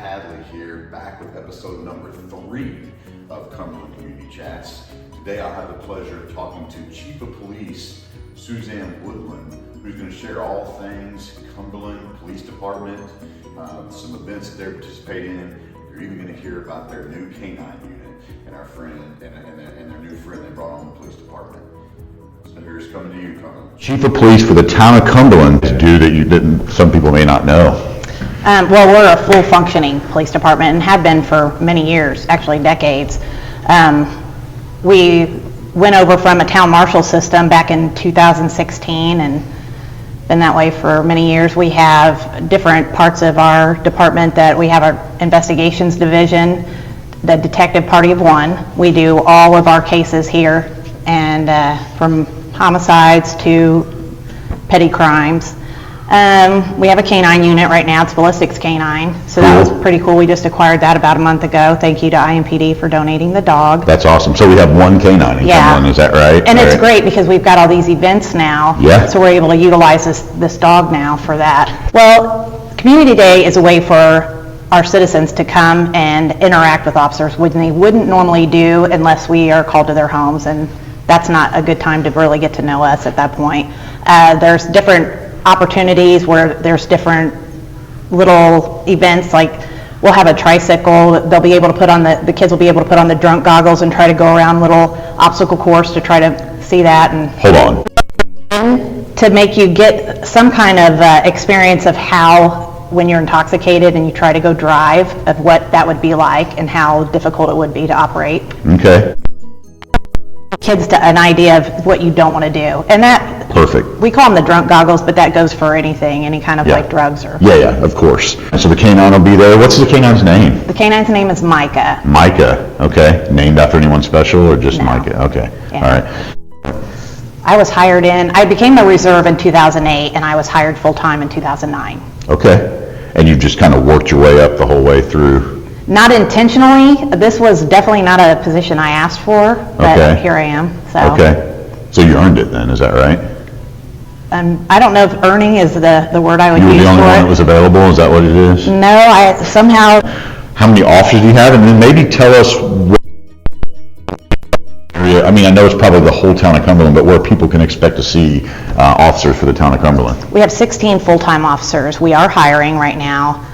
Hadley here, back with episode number 3 of Cumberland Community Chats. Today I'll have the pleasure of talking to Chief of Police Suzanne Woodland, who's going to share all things Cumberland Police Department, some events that they're participating in. You're even going to hear about their new canine unit and our friend and their new friend they brought on the police department. So here's coming to you, Cumberland. Chief of Police for the Town of Cumberland, to do that you didn't, some people may not know. Well, we're a full functioning police department and have been for many years, actually decades. We went over from a town marshal system back in 2016 and been that way for many years. We have different parts of our department that we have our investigations division, the detective party of one. We do all of our cases here, and from homicides to petty crimes. We have a canine unit right now. It's ballistics canine, so that was pretty cool. We just acquired that about a month ago. Thank you to IMPD for donating the dog. That's awesome. So we have one canine in Cumberland, is that right? And it's great because we've got all these events now, so we're able to utilize this dog now for that. Well, Community Day is a way for our citizens to come and interact with officers, which they wouldn't normally do unless we are called to their homes, and that's not a good time to really get to know us at that point. There's different opportunities where there's different little events, like we'll have a tricycle. They'll be able to put on the kids will be able to put on the drunk goggles and try to go around little obstacle course to try to see that. And hold on. To make you get some kind of experience of how, when you're intoxicated and you try to go drive, of what that would be like and how difficult it would be to operate. Okay. Kids to an idea of what you don't want to do, and that perfect. We call them the drunk goggles, but that goes for anything, any kind of like drugs or. Yeah, of course. So the canine will be there. What's the canine's name? The canine's name is Mika. Mika. Okay. Named after anyone special or just No. Mika? Okay. Yeah. All right. I was hired in. I became a reserve in 2008, and I was hired full time in 2009. Okay. And you've just kind of worked your way up the whole way through. Not intentionally. This was definitely not a position I asked for, but here I am. So. Okay. So you earned it then, is that right? I don't know if earning is the word I would use for it. You were the only one that was available, is that what it is? No, I somehow. How many officers do you have? And then maybe tell us what area, I mean, I know it's probably the whole town of Cumberland, but where people can expect to see officers for the town of Cumberland. We have 16 full-time officers. We are hiring right now.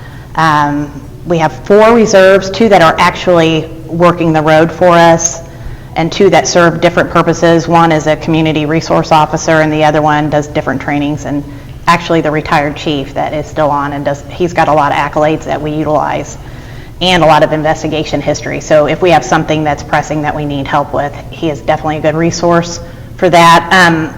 We have 4 reserves, 2 that are actually working the road for us, and 2 that serve different purposes. One is a community resource officer, and the other one does different trainings. And actually, the retired chief that is still on and he's got a lot of accolades that we utilize, and a lot of investigation history. So if we have something that's pressing that we need help with, he is definitely a good resource for that.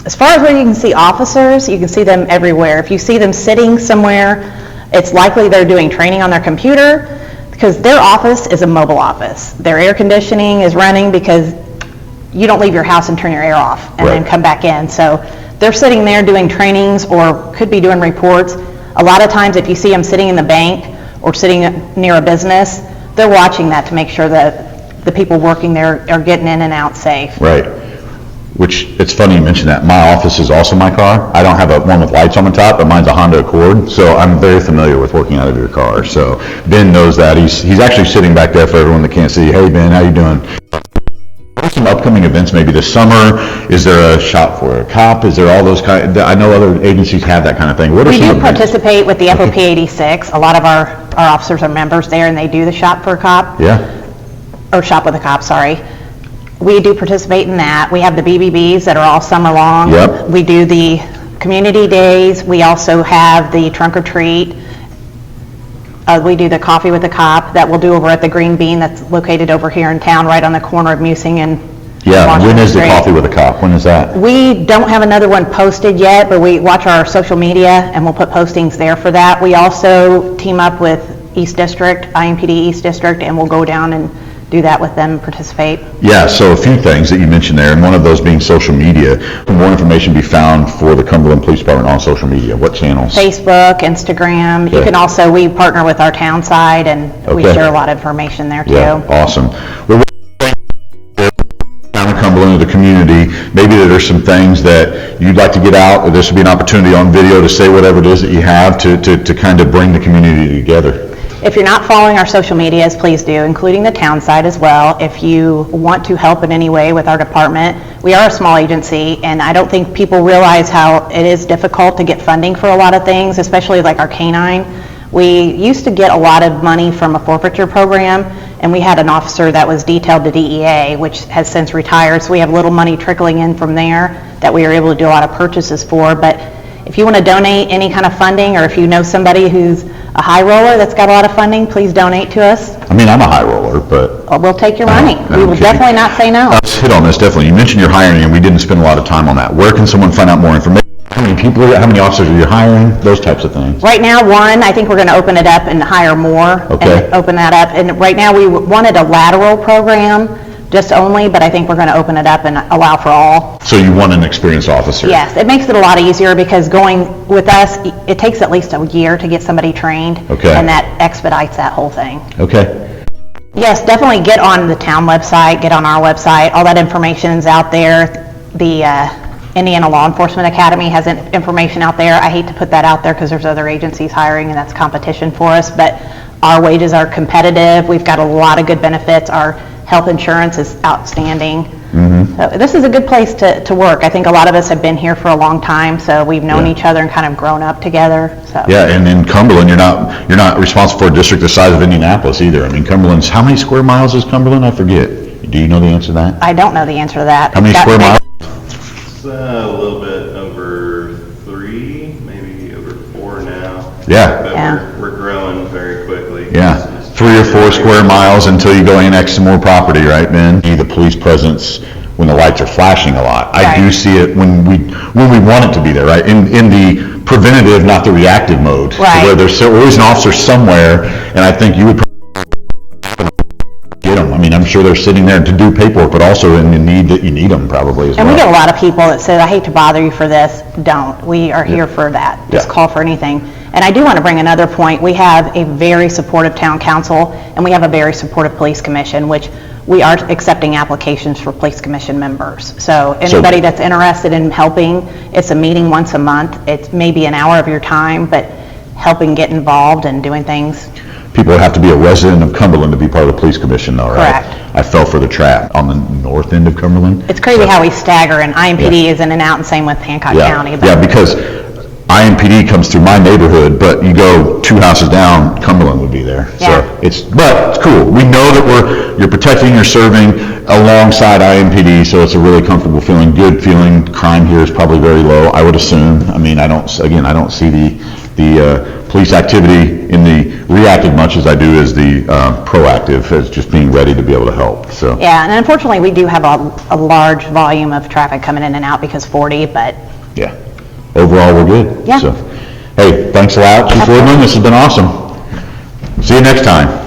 As far as where you can see officers, you can see them everywhere. If you see them sitting somewhere, it's likely they're doing training on their computer, because their office is a mobile office. Their air conditioning is running because you don't leave your house and turn your air off and then come back in. So they're sitting there doing trainings or could be doing reports. A lot of times if you see them sitting in the bank or sitting near a business, they're watching that to make sure that the people working there are getting in and out safe. Right. Which, it's funny you mention that. My office is also my car. I don't have one with lights on the top, but mine's a Honda Accord, so I'm very familiar with working out of your car. So Ben knows that. He's actually sitting back there for everyone that can't see. Hey Ben, how you doing? What are some upcoming events maybe this summer? Is there a shop for a cop? Is there all those kind? I know other agencies have that kind of thing. What are we some do participate with the FOP 86. A lot of our officers are members there, and they do the shop for a cop. Yeah. Or shop with a cop, sorry. We do participate in that. We have the BBBs that are all summer long. Yep. We do the community days. We also have the trunk or treat. We do the coffee with the cop that we'll do over at the Green Bean that's located over here in town, right on the corner of Musing and Washington when is the Street. coffee with a cop? When is that? We don't have another one posted yet, but we watch our social media and we'll put postings there for that. We also team up with East District, IMPD East District, and we'll go down and do that with them and participate. Yeah, so a few things that you mentioned there, and one of those being social media. More information be found for the Cumberland Police Department on social media. What channels? Facebook, Instagram. You can also, we partner with our town side, and we share a lot of information there too. Yeah, awesome. Well, Town of Cumberland, the community, maybe there's some things that you'd like to get out, or this would be an opportunity on video to say whatever it is that you have to kind of bring the community together. If you're not following our social medias, please do, including the town site as well. If you want to help in any way with our department, we are a small agency, and I don't think people realize how it is difficult to get funding for a lot of things, especially like our canine. We used to get a lot of money from a forfeiture program, and we had an officer that was detailed to DEA, which has since retired, so we have little money trickling in from there that we are able to do a lot of purchases for. But if you want to donate any kind of funding, or if you know somebody who's a high roller that's got a lot of funding, please donate to us. I mean, I'm a high roller, but... Or we'll take your money. We will definitely not say no. Let's hit on this, definitely. You mentioned you're hiring, and we didn't spend a lot of time on that. Where can someone find out more information? How many people, how many officers are you hiring? Those types of things. Right now, one. I think we're going to open it up and hire more. Okay. And open that up. And right now, we wanted a lateral program, just only, but I think we're going to open it up and allow for all. So you want an experienced officer? Yes, it makes it a lot easier, because going with us, it takes at least a year to get somebody trained. Okay. And that expedites that whole thing. Okay. Yes, definitely get on the town website, get on our website. All that information is out there. The Indiana Law Enforcement Academy has information out there. I hate to put that out there because there's other agencies hiring and that's competition for us, but our wages are competitive. We've got a lot of good benefits. Our health insurance is outstanding. So this is a good place to work. I think a lot of us have been here for a long time, so we've known each other and kind of grown up together. So. Yeah, and in Cumberland, you're not responsible for a district the size of Indianapolis either. I mean, Cumberland's, how many square miles is Cumberland? I forget. Do you know the answer to that? I don't know the answer to that. How many square miles? It's a little bit over 3, maybe over 4 now. Yeah. But we're growing very quickly. Yeah, 3 or 4 square miles until you go annex some more property, right, Ben? The police presence when the lights are flashing a lot. I do see it when we want it to be there, right? In the preventative, not the reactive mode. Right. So where there's always an officer somewhere, and I think you would get them. I mean, I'm sure they're sitting there to do paperwork, but also in the need that you need them probably as well. And we get a lot of people that say, I hate to bother you for this. Don't. We are here for that. Just call for anything. And I do want to bring another point. We have a very supportive town council, and we have a very supportive police commission, which we are accepting applications for police commission members. So anybody that's interested in helping, it's a meeting once a month. It's maybe an hour of your time, but helping get involved and doing things. People would have to be a resident of Cumberland to be part of the police commission though, right? Correct. I fell for the trap on the north end of Cumberland. It's crazy how we stagger, and IMPD is in and out, and same with Hancock County. But yeah, because IMPD comes through my neighborhood, but you go 2 houses down, Cumberland would be there. Yeah. So it's cool. We know that you're protecting, you're serving alongside IMPD, so it's a really comfortable feeling, good feeling. Crime here is probably very low, I would assume. I mean, I don't see the police activity in the reactive much as I do as the proactive, as just being ready to be able to help. So. Yeah, and unfortunately, we do have a large volume of traffic coming in and out because 40, but. Yeah. Overall, we're good. Yeah. So, hey, thanks a lot, Chief Woodland. This has been awesome. See you next time.